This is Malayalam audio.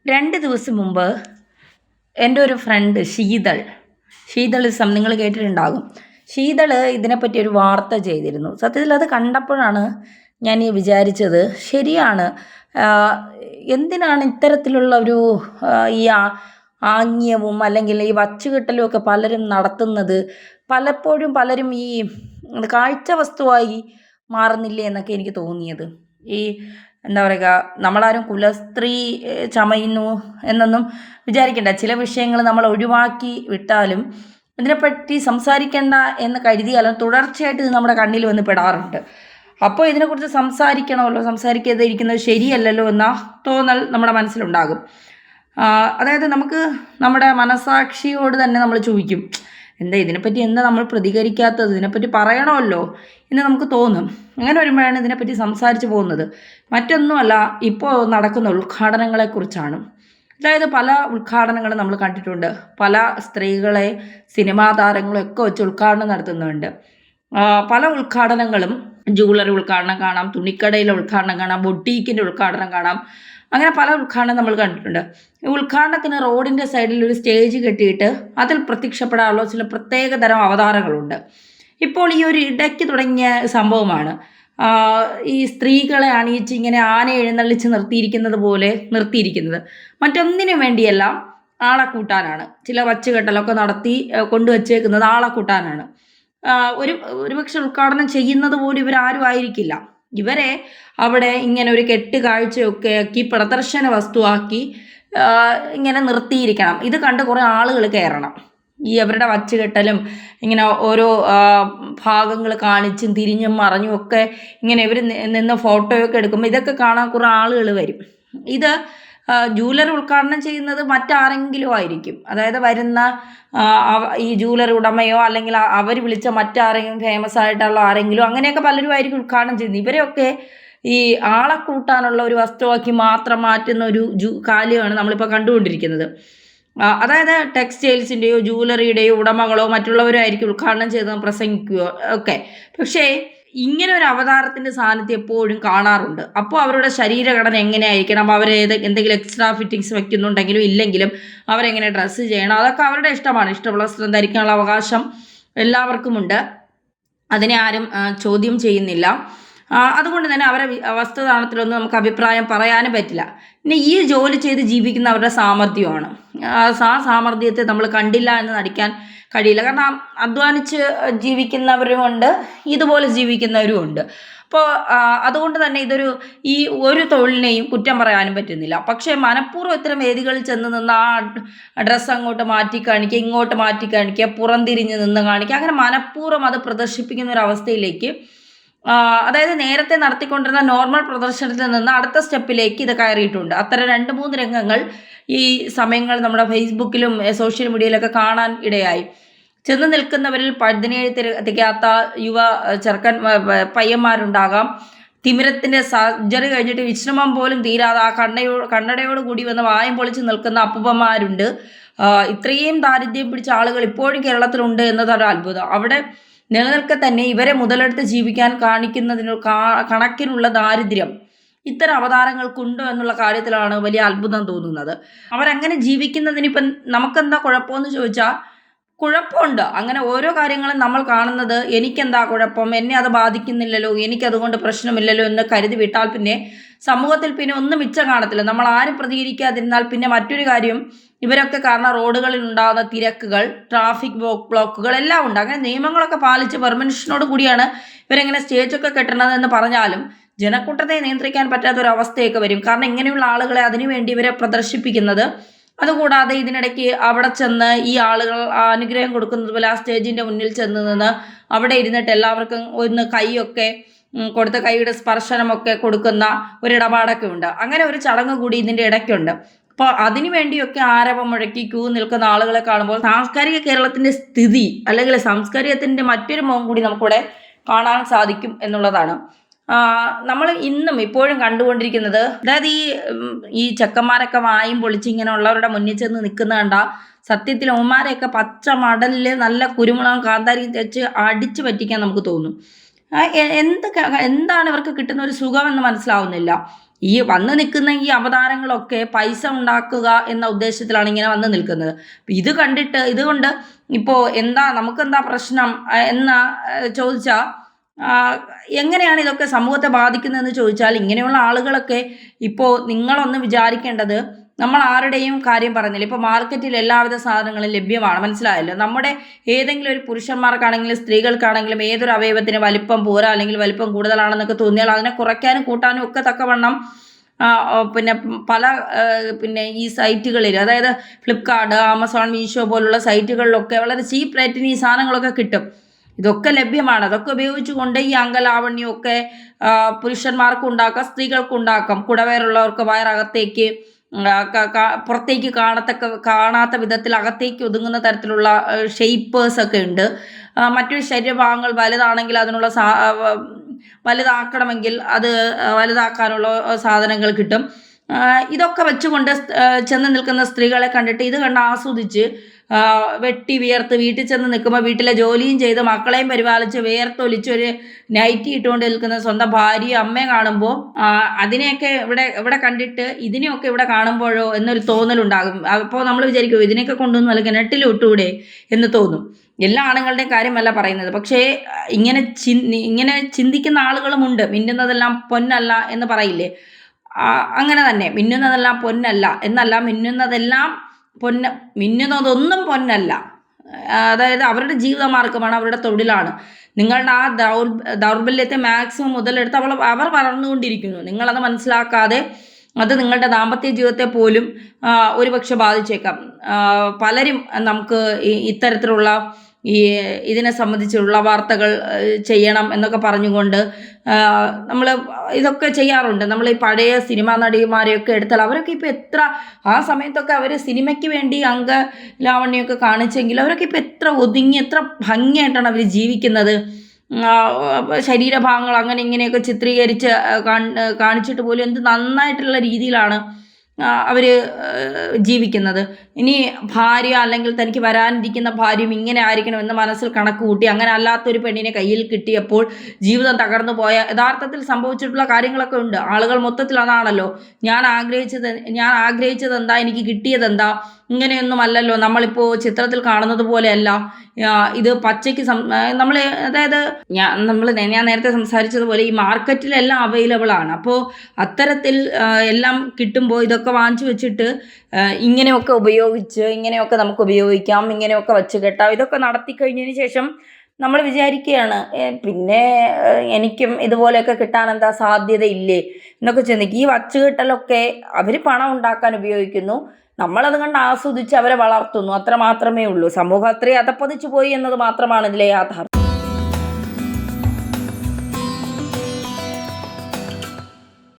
2 ദിവസം മുമ്പ് എൻ്റെ ഒരു ഫ്രണ്ട് ശീതളിസം നിങ്ങൾ കേട്ടിട്ടുണ്ടാകും. ശീതൾ ഇതിനെപ്പറ്റി ഒരു വാർത്ത ചെയ്തിരുന്നു. സത്യത്തിൽ അത് കണ്ടപ്പോഴാണ് ഞാൻ ഈ വിചാരിച്ചത്, ശരിയാണ്. എന്തിനാണ് ഇത്തരത്തിലുള്ള ഒരു ഈ ആംഗ്യവും അല്ലെങ്കിൽ ഈ വച്ചുകെട്ടലും ഒക്കെ പലരും നടത്തുന്നത്? പലപ്പോഴും പലരും ഈ കാഴ്ച വസ്തുവായി മാറുന്നില്ലേ എന്നൊക്കെ എനിക്ക് തോന്നിയത്. ഈ എന്താ പറയുക, നമ്മളാരും കുലസ്ത്രീ ചമയുന്നു എന്നൊന്നും വിചാരിക്കേണ്ട. ചില വിഷയങ്ങൾ നമ്മൾ ഒഴിവാക്കി വിട്ടാലും ഇതിനെപ്പറ്റി സംസാരിക്കേണ്ട എന്ന് കരുതിയാലും തുടർച്ചയായിട്ട് ഇത് നമ്മുടെ കണ്ണിൽ വന്ന് പെടാറുണ്ട്. അപ്പോൾ ഇതിനെക്കുറിച്ച് സംസാരിക്കണമല്ലോ, സംസാരിക്കാതെ ഇരിക്കുന്നത് ശരിയല്ലല്ലോ എന്ന തോന്നൽ നമ്മുടെ മനസ്സിലുണ്ടാകും. അതായത് നമുക്ക് നമ്മുടെ മനസാക്ഷിയോട് തന്നെ നമ്മൾ ചോദിക്കും, ഇതിനെപ്പറ്റി എന്താ നമ്മൾ പ്രതികരിക്കാത്തത്, ഇതിനെപ്പറ്റി പറയണമല്ലോ എന്ന് നമുക്ക് തോന്നും. അങ്ങനെ വരുമ്പോഴാണ് ഇതിനെപ്പറ്റി സംസാരിച്ച് പോകുന്നത്. മറ്റൊന്നുമല്ല, ഇപ്പോൾ നടക്കുന്ന ഉദ്ഘാടനങ്ങളെക്കുറിച്ചാണ്. അതായത് പല ഉദ്ഘാടനങ്ങളും നമ്മൾ കണ്ടിട്ടുണ്ട്. പല സ്ത്രീകളെ സിനിമാ താരങ്ങളൊക്കെ വെച്ച് ഉദ്ഘാടനം നടത്തുന്നുണ്ട്. പല ഉദ്ഘാടനങ്ങളും ജൂവലറി ഉദ്ഘാടനം കാണാം, തുണിക്കടയിലെ ഉദ്ഘാടനം കാണാം, ബൊട്ടീക്കിൻ്റെ ഉദ്ഘാടനം കാണാം. അങ്ങനെ പല ഉദ്ഘാടനം നമ്മൾ കണ്ടിട്ടുണ്ട്. ഈ ഉദ്ഘാടനത്തിന് റോഡിൻ്റെ സൈഡിൽ ഒരു സ്റ്റേജ് കെട്ടിയിട്ട് അതിൽ പ്രത്യക്ഷപ്പെടാനുള്ള ചില പ്രത്യേക തരം അവതാരങ്ങളുണ്ട്. ഇപ്പോൾ ഈ ഒരു ഇടയ്ക്ക് തുടങ്ങിയ സംഭവമാണ് ഈ സ്ത്രീകളെ അണിയിച്ച് ഇങ്ങനെ ആന എഴുന്നള്ളിച്ച് നിർത്തിയിരിക്കുന്നത് പോലെ നിർത്തിയിരിക്കുന്നത്. മറ്റൊന്നിനു വേണ്ടിയല്ല, ആളെ കൂട്ടാനാണ്. ചില വച്ചുകെട്ടലൊക്കെ നടത്തി കൊണ്ടുവച്ചേക്കുന്നത് ആളെ കൂട്ടാനാണ്. ഒരുപക്ഷെ ഉദ്ഘാടനം ചെയ്യുന്നത് പോലും ഇവരാരും ആയിരിക്കില്ല. ഇവരെ അവിടെ ഇങ്ങനെ ഒരു കെട്ട് കാഴ്ചയൊക്കെ ആക്കി പ്രദർശന വസ്തുവാക്കി ഇങ്ങനെ നിർത്തിയിരിക്കണം. ഇത് കണ്ട് കുറേ ആളുകൾ കയറണം. ഈ അവരുടെ വച്ചുകെട്ടലും ഇങ്ങനെ ഓരോ ഭാഗങ്ങൾ കാണിച്ചും തിരിഞ്ഞും മറഞ്ഞും ഒക്കെ ഇങ്ങനെ ഇവർ നിന്ന് ഫോട്ടോയൊക്കെ എടുക്കുമ്പോൾ ഇതൊക്കെ കാണാൻ കുറേ ആളുകൾ വരും. ഇത് ജൂവലറി ഉദ്ഘാടനം ചെയ്യുന്നത് മറ്റാരെങ്കിലും ആയിരിക്കും. അതായത് വരുന്ന ഈ ജൂവലറി ഉടമയോ അല്ലെങ്കിൽ അവർ വിളിച്ച മറ്റാരെങ്കിലും ഫേമസ് ആയിട്ടുള്ള ആരെങ്കിലും, അങ്ങനെയൊക്കെ പലരും ആയിരിക്കും ഉദ്ഘാടനം ചെയ്യുന്നത്. ഇവരെയൊക്കെ ഈ ആളെ കൂട്ടാനുള്ള ഒരു വസ്തുവാക്കി മാത്രം മാറ്റുന്ന ഒരു കാര്യമാണ് നമ്മളിപ്പോൾ കണ്ടുകൊണ്ടിരിക്കുന്നത്. അതായത് ടെക്സ്റ്റൈൽസിൻ്റെയോ ജൂവലറിയുടെയോ ഉടമകളോ മറ്റുള്ളവരോ ആയിരിക്കും ഉദ്ഘാടനം ചെയ്തതും പ്രസംഗിക്കുകയോ ഒക്കെ. പക്ഷേ ഇങ്ങനെ ഒരു അവതാരത്തിൻ്റെ സാന്നിധ്യം എപ്പോഴും കാണാറുണ്ട്. അപ്പോൾ അവരുടെ ശരീരഘടന എങ്ങനെയായിരിക്കണം, അവർ എന്തെങ്കിലും എക്സ്ട്രാ ഫിറ്റിങ്സ് വയ്ക്കുന്നുണ്ടെങ്കിലും ഇല്ലെങ്കിലും അവരെങ്ങനെ ഡ്രസ്സ് ചെയ്യണം, അതൊക്കെ അവരുടെ ഇഷ്ടമാണ്. ഇഷ്ടമുള്ള വസ്ത്രം ധരിക്കാനുള്ള അവകാശം എല്ലാവർക്കുമുണ്ട്. അതിനെ ആരും ചോദ്യം ചെയ്യുന്നില്ല. അതുകൊണ്ട് തന്നെ അവരെ വസ്ത്രധാരണത്തിലൊന്നും നമുക്ക് അഭിപ്രായം പറയാനും പറ്റില്ല. പിന്നെ ഈ ജോലി ചെയ്ത് ജീവിക്കുന്നവരുടെ സാമർഥ്യമാണ്. ആ സാമർഥ്യത്തെ നമ്മൾ കണ്ടില്ല എന്ന് നടിക്കാൻ കഴിയില്ല. കാരണം അധ്വാനിച്ച് ജീവിക്കുന്നവരുമുണ്ട്, ഇതുപോലെ ജീവിക്കുന്നവരുമുണ്ട്. അപ്പോൾ അതുകൊണ്ട് തന്നെ ഈ ഒരു തൊഴിലിനെയും കുറ്റം പറയാനും പറ്റുന്നില്ല. പക്ഷേ മനഃപൂർവ്വം ഇത്തരം വേദികളിൽ ചെന്ന് നിന്ന് ആ ഡ്രസ്സ് അങ്ങോട്ട് മാറ്റി കാണിക്കുക, ഇങ്ങോട്ട് മാറ്റി കാണിക്കുക, പുറംതിരിഞ്ഞ് നിന്ന് കാണിക്കുക, അങ്ങനെ മനഃപൂർവ്വം അത് പ്രദർശിപ്പിക്കുന്ന ഒരു അവസ്ഥയിലേക്ക്, അതായത് നേരത്തെ നടത്തിക്കൊണ്ടിരുന്ന നോർമൽ പ്രദർശനത്തിൽ നിന്ന് അടുത്ത സ്റ്റെപ്പിലേക്ക് ഇത് കയറിയിട്ടുണ്ട്. അത്തരം 2-3 രംഗങ്ങൾ ഈ സമയങ്ങൾ നമ്മുടെ ഫേസ്ബുക്കിലും സോഷ്യൽ മീഡിയയിലൊക്കെ കാണാൻ ഇടയായി. ചെന്ന് നിൽക്കുന്നവരിൽ 17 തികയാത്ത യുവ പയ്യന്മാരുണ്ടാകാം. തിമിരത്തിൻ്റെ സർജറി കഴിഞ്ഞിട്ട് വിശ്രമം പോലും തീരാതെ ആ കണ്ണടയോട് കൂടി വന്ന് വായം പൊളിച്ച് നിൽക്കുന്ന അപ്പൂപ്പന്മാരുണ്ട്. ഇത്രയും ദാരിദ്ര്യം പിടിച്ച ആളുകൾ ഇപ്പോഴും കേരളത്തിലുണ്ട് എന്നതൊരു അത്ഭുതം. അവിടെ നിലനിൽക്കെ തന്നെ ഇവരെ മുതലെടുത്ത് ജീവിക്കാൻ കണക്കിനുള്ള ദാരിദ്ര്യം ഇത്തരം അവതാരങ്ങൾക്കുണ്ടോ എന്നുള്ള കാര്യത്തിലാണ് വലിയ അത്ഭുതം തോന്നുന്നത്. അവരങ്ങനെ ജീവിക്കുന്നതിനിപ്പം നമുക്കെന്താ കുഴപ്പമെന്ന് ചോദിച്ചാൽ കുഴപ്പമുണ്ട്. അങ്ങനെ ഓരോ കാര്യങ്ങളും നമ്മൾ കാണുന്നത് എനിക്കെന്താ കുഴപ്പം, എന്നെ അത് ബാധിക്കുന്നില്ലല്ലോ, എനിക്കതുകൊണ്ട് പ്രശ്നമില്ലല്ലോ എന്ന് കരുതി വിട്ടാൽ പിന്നെ സമൂഹത്തിൽ പിന്നെ ഒന്നും മിച്ചം കാണത്തില്ല. നമ്മൾ ആരും പ്രതികരിക്കാതിരുന്നാൽ പിന്നെ മറ്റൊരു കാര്യം, ഇവരൊക്കെ കാരണം റോഡുകളിൽ ഉണ്ടാകുന്ന തിരക്കുകൾ, ട്രാഫിക് ബ്ലോക്കുകൾ എല്ലാം ഉണ്ട്. അങ്ങനെ നിയമങ്ങളൊക്കെ പാലിച്ച് പെർമിഷനോട് കൂടിയാണ് ഇവരെങ്ങനെ സ്റ്റേജൊക്കെ കെട്ടണതെന്ന് പറഞ്ഞാലും ജനക്കൂട്ടത്തെ നിയന്ത്രിക്കാൻ പറ്റാത്തൊരവസ്ഥയൊക്കെ വരും. കാരണം ഇങ്ങനെയുള്ള ആളുകളെ അതിനുവേണ്ടി ഇവരെ പ്രദർശിപ്പിക്കുന്നത്. അതുകൂടാതെ ഇതിനിടയ്ക്ക് അവിടെ ചെന്ന് ഈ ആളുകൾ അനുഗ്രഹം കൊടുക്കുന്നത് പോലെ ആ സ്റ്റേജിൻ്റെ മുന്നിൽ ചെന്ന് നിന്ന് അവിടെ ഇരുന്നിട്ട് എല്ലാവർക്കും ഒന്ന് കൈയൊക്കെ കൊടുത്ത കൈയുടെ സ്പർശനമൊക്കെ കൊടുക്കുന്ന ഒരിടപാടൊക്കെ ഉണ്ട്. അങ്ങനെ ഒരു ചടങ്ങ് കൂടി ഇതിൻ്റെ ഇടയ്ക്കുണ്ട്. അപ്പോൾ അതിനു വേണ്ടിയൊക്കെ ആരവം മുഴക്കി ക്യൂ നിൽക്കുന്ന ആളുകളെ കാണുമ്പോൾ സാംസ്കാരിക കേരളത്തിൻ്റെ സ്ഥിതി അല്ലെങ്കിൽ സാംസ്കാരികത്തിൻ്റെ മറ്റൊരു മുഖം കൂടി നമുക്കിവിടെ കാണാൻ സാധിക്കും എന്നുള്ളതാണ്. നമ്മൾ ഇന്നും ഇപ്പോഴും കണ്ടുകൊണ്ടിരിക്കുന്നത്. അതായത് ഈ ചെക്കന്മാരൊക്കെ വായും പൊളിച്ച് ഇങ്ങനെ ഉള്ളവരുടെ മുന്നിൽ ചെന്ന് നിൽക്കുന്ന കണ്ട സത്യത്തിൽ ഉമ്മാരെയൊക്കെ പച്ച മടലിൽ നല്ല കുരുമുളകും കാന്താരിയും തെച്ച് അടിച്ച് പറ്റിക്കാൻ നമുക്ക് തോന്നും. എന്താണ് ഇവർക്ക് കിട്ടുന്ന ഒരു സുഖമെന്ന് മനസ്സിലാവുന്നില്ല. ഈ വന്ന് നിൽക്കുന്ന ഈ അവതാരങ്ങളൊക്കെ പൈസ ഉണ്ടാക്കുക എന്ന ഉദ്ദേശത്തിലാണ് ഇങ്ങനെ വന്ന് നിൽക്കുന്നത്. ഇത് കണ്ടിട്ട് ഇതുകൊണ്ട് ഇപ്പോൾ നമുക്കെന്താ പ്രശ്നം എന്ന് ചോദിച്ചാൽ, എങ്ങനെയാണ് ഇതൊക്കെ സമൂഹത്തെ ബാധിക്കുന്നതെന്ന് ചോദിച്ചാൽ, ഇങ്ങനെയുള്ള ആളുകളൊക്കെ ഇപ്പോൾ നിങ്ങളൊന്ന് വിചാരിക്കേണ്ടത്, നമ്മൾ ആരുടെയും കാര്യം പറഞ്ഞില്ല. ഇപ്പോൾ മാർക്കറ്റിൽ എല്ലാവിധ സാധനങ്ങളും ലഭ്യമാണ്, മനസ്സിലായല്ലോ. നമ്മുടെ ഏതെങ്കിലും ഒരു പുരുഷന്മാർക്കാണെങ്കിലും സ്ത്രീകൾക്കാണെങ്കിലും ഏതൊരു അവയവത്തിന് വലിപ്പം പോരാ അല്ലെങ്കിൽ വലിപ്പം കൂടുതലാണെന്നൊക്കെ തോന്നിയാൽ അതിനെ കുറയ്ക്കാനും കൂട്ടാനും ഒക്കെ തക്കവണ്ണം പിന്നെ പല ഈ സൈറ്റുകളിൽ, അതായത് ഫ്ലിപ്കാർട്ട്, ആമസോൺ, മീഷോ പോലുള്ള സൈറ്റുകളിലൊക്കെ വളരെ ചീപ്പ് റേറ്റിന് ഈ സാധനങ്ങളൊക്കെ കിട്ടും. ഇതൊക്കെ ലഭ്യമാണ്. അതൊക്കെ ഉപയോഗിച്ചുകൊണ്ട് ഈ അംഗലാവണ്യമൊക്കെ പുരുഷന്മാർക്കും ഉണ്ടാക്കാം, സ്ത്രീകൾക്കും ഉണ്ടാക്കാം. കുടവയറുള്ളവർക്ക് വയറകത്തേക്ക് പുറത്തേക്ക് കാണാത്ത വിധത്തിൽ അകത്തേക്ക് ഒതുങ്ങുന്ന തരത്തിലുള്ള ഷെയ്പ്പേഴ്സ് ഒക്കെ ഉണ്ട്. മറ്റൊരു ശരീരഭാഗങ്ങൾ വലുതാണെങ്കിൽ അതിനുള്ള വലുതാക്കണമെങ്കിൽ അത് വലുതാക്കാനുള്ള സാധനങ്ങൾ കിട്ടും. ഇതൊക്കെ വെച്ചുകൊണ്ട് ചെന്ന് നിൽക്കുന്ന സ്ത്രീകളെ കണ്ടിട്ട് ഇത് കണ്ട് ആസ്വദിച്ച് വെട്ടി വിയർത്ത് വീട്ടിൽ ചെന്ന് നിൽക്കുമ്പോൾ വീട്ടിലെ ജോലിയും ചെയ്ത് മക്കളെയും പരിപാലിച്ച് വിയർത്തൊലിച്ച് ഒരു നൈറ്റി ഇട്ടുകൊണ്ട് നിൽക്കുന്ന സ്വന്തം ഭാര്യ അമ്മയെ കാണുമ്പോൾ അതിനെയൊക്കെ ഇവിടെ കണ്ടിട്ട് ഇതിനെയൊക്കെ ഇവിടെ കാണുമ്പോഴോ എന്നൊരു തോന്നലുണ്ടാകും. അപ്പോൾ നമ്മൾ വിചാരിക്കും ഇതിനെയൊക്കെ കൊണ്ടുവന്ന് വല്ല കിണറ്റിൽ ഇട്ടൂടെ എന്ന് തോന്നും. എല്ലാ ആണുങ്ങളുടെയും കാര്യമല്ല പറയുന്നത്. പക്ഷേ ഇങ്ങനെ ചിന്തിക്കുന്ന ആളുകളുമുണ്ട്. മിന്നുന്നതെല്ലാം പൊന്നല്ല എന്ന് പറയില്ലേ, അങ്ങനെ തന്നെ. മിന്നുന്നതെല്ലാം പൊന്നല്ല എന്നല്ല, മിന്നുന്നതൊന്നും പൊന്നല്ല. അതായത് അവരുടെ ജീവിതമാർഗമാണ്, അവരുടെ തൊഴിലാണ്. നിങ്ങളുടെ ആ ദൗർബല്യത്തെ മാക്സിമം മുതലെടുത്ത് അവർ വളർന്നുകൊണ്ടിരിക്കുന്നു. നിങ്ങളത് മനസ്സിലാക്കാതെ അത് നിങ്ങളുടെ ദാമ്പത്യ ജീവിതത്തെ പോലും ഒരുപക്ഷെ ബാധിച്ചേക്കാം. പലരും നമുക്ക് ഇത്തരത്തിലുള്ള ഇതിനെ സംബന്ധിച്ചുള്ള വാർത്തകൾ ചെയ്യണം എന്നൊക്കെ പറഞ്ഞുകൊണ്ട് നമ്മൾ ഇതൊക്കെ ചെയ്യാറുണ്ട്. നമ്മൾ ഈ പഴയ സിനിമാ നടിമാരെയൊക്കെ എടുത്താൽ അവരൊക്കെ ഇപ്പോൾ എത്ര, ആ സമയത്തൊക്കെ അവർ സിനിമയ്ക്ക് വേണ്ടി അംഗലാവണ്യമൊക്കെ കാണിച്ചെങ്കിൽ അവരൊക്കെ ഇപ്പോൾ എത്ര ഒതുങ്ങി എത്ര ഭംഗിയായിട്ടാണ് അവർ ജീവിക്കുന്നത്. ശരീരഭാഗങ്ങൾ അങ്ങനെ ഇങ്ങനെയൊക്കെ ചിത്രീകരിച്ച് കാണിച്ചിട്ട് പോലും എന്ത് നന്നായിട്ടുള്ള രീതിയിലാണ് അവർ ജീവിക്കുന്നത്. ഇനി ഭാര്യ അല്ലെങ്കിൽ തനിക്ക് വരാനിരിക്കുന്ന ഭാര്യയും ഇങ്ങനെ ആയിരിക്കണമെന്ന് മനസ്സിൽ കണക്ക് കൂട്ടി അങ്ങനെ അല്ലാത്തൊരു പെണ്ണിനെ കയ്യിൽ കിട്ടിയപ്പോൾ ജീവിതം തകർന്നു പോയ യഥാർത്ഥത്തിൽ സംഭവിച്ചിട്ടുള്ള കാര്യങ്ങളൊക്കെ ഉണ്ട്. ആളുകൾ മൊത്തത്തിൽ അതാണല്ലോ, ഞാൻ ആഗ്രഹിച്ചത് എന്താ, എനിക്ക് കിട്ടിയതെന്താ, ഇങ്ങനെയൊന്നും അല്ലല്ലോ, നമ്മളിപ്പോൾ ചിത്രത്തിൽ കാണുന്നത് പോലെയല്ല. ഇത് പച്ചയ്ക്ക് നമ്മൾ, അതായത് ഞാൻ നേരത്തെ സംസാരിച്ചതുപോലെ ഈ മാർക്കറ്റിലെല്ലാം അവൈലബിൾ ആണ്. അപ്പോൾ അത്തരത്തിൽ എല്ലാം കിട്ടുമ്പോൾ ഇതൊക്കെ വാങ്ങിച്ചു വെച്ചിട്ട് ഇങ്ങനെയൊക്കെ ഉപയോഗിച്ച് ഇങ്ങനെയൊക്കെ നമുക്ക് ഉപയോഗിക്കാം, ഇങ്ങനെയൊക്കെ വച്ച് കെട്ടാം, ഇതൊക്കെ നടത്തിക്കഴിഞ്ഞതിന് ശേഷം നമ്മൾ വിചാരിക്കുകയാണ് പിന്നെ എനിക്കും ഇതുപോലെയൊക്കെ കിട്ടാൻ എന്താ സാധ്യതയില്ലേ എന്നൊക്കെ ചിന്തിക്കും. ഈ വച്ചുകെട്ടലൊക്കെ അവർ പണം ഉണ്ടാക്കാൻ ഉപയോഗിക്കുന്നു, നമ്മളത് കണ്ട് ആസ്വദിച്ച് അവരെ വളർത്തുന്നു, അത്ര മാത്രമേ ഉള്ളൂ. സമൂഹം അത്രയും അധപ്പതിച്ചു പോയി എന്നത് മാത്രമാണ് ഇതിലെ യാഥാർത്ഥ്യം.